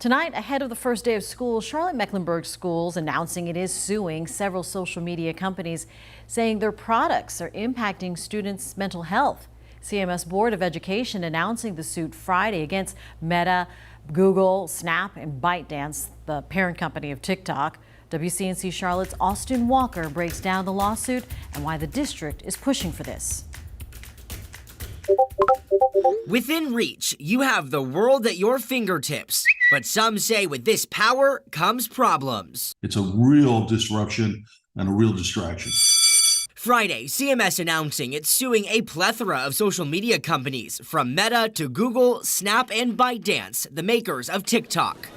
Tonight, ahead of the first day of school, Charlotte-Mecklenburg Schools announcing it is suing several social media companies, saying their products are impacting students' mental health. CMS Board of Education announcing the suit Friday against Meta, Google, Snap, and ByteDance, the parent company of TikTok. WCNC Charlotte's Austin Walker breaks down the lawsuit and why the district is pushing for this. Within reach, you have the world at your fingertips. But some say with this power comes problems. It's a real disruption and a real distraction. Friday, CMS announcing it's suing a plethora of social media companies, from Meta to Google, Snap, and ByteDance, the makers of TikTok.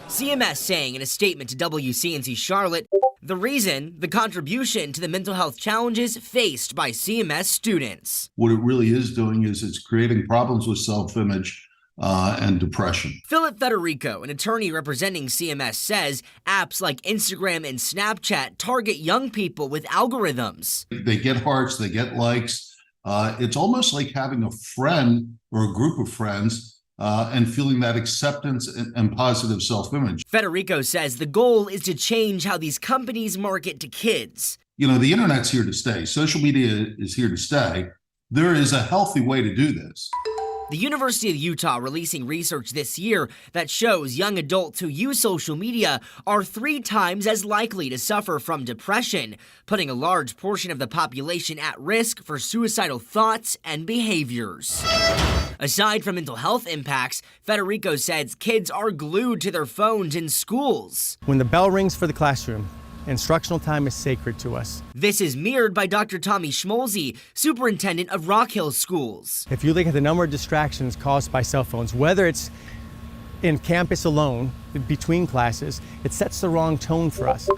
CMS saying in a statement to WCNC Charlotte, the reason, the contribution to the mental health challenges faced by CMS students. What it really is doing is it's creating problems with self-image and depression. Philip Federico, an attorney representing CMS, says apps like Instagram and Snapchat target young people with algorithms. They get hearts, they get likes. It's almost like having a friend or a group of friends and feeling that acceptance and positive self-image. Federico says the goal is to change how these companies market to kids. You know, the internet's here to stay. Social media is here to stay. There is a healthy way to do this. The University of Utah releasing research this year that shows young adults who use social media are 3 times as likely to suffer from depression, putting a large portion of the population at risk for suicidal thoughts and behaviors. Aside from mental health impacts, Federico says kids are glued to their phones in schools. When the bell rings for the classroom, instructional time is sacred to us. This is mirrored by Dr. Tommy Schmolze, superintendent of Rock Hill Schools. If you look at the number of distractions caused by cell phones, whether it's in campus alone, between classes, it sets the wrong tone for us.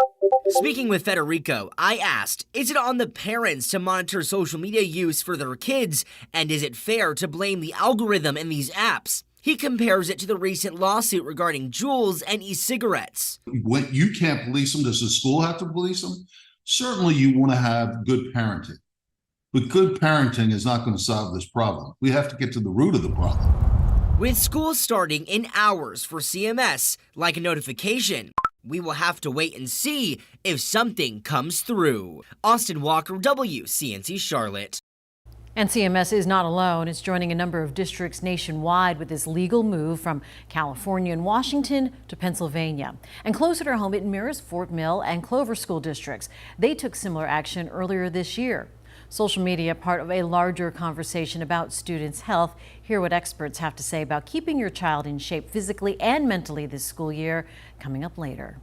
Speaking with Federico, I asked, is it on the parents to monitor social media use for their kids? And is it fair to blame the algorithm in these apps? He compares it to the recent lawsuit regarding Juuls and e-cigarettes. When you can't police them, does the school have to police them? Certainly you want to have good parenting. But good parenting is not going to solve this problem. We have to get to the root of the problem. With school starting in hours for CMS, like a notification, we will have to wait and see if something comes through. Austin Walker, WCNC Charlotte. And CMS is not alone. It's joining a number of districts nationwide with this legal move from California and Washington to Pennsylvania. And closer to home, it mirrors Fort Mill and Clover school districts. They took similar action earlier this year. Social media, part of a larger conversation about students' health. Hear what experts have to say about keeping your child in shape physically and mentally this school year, coming up later.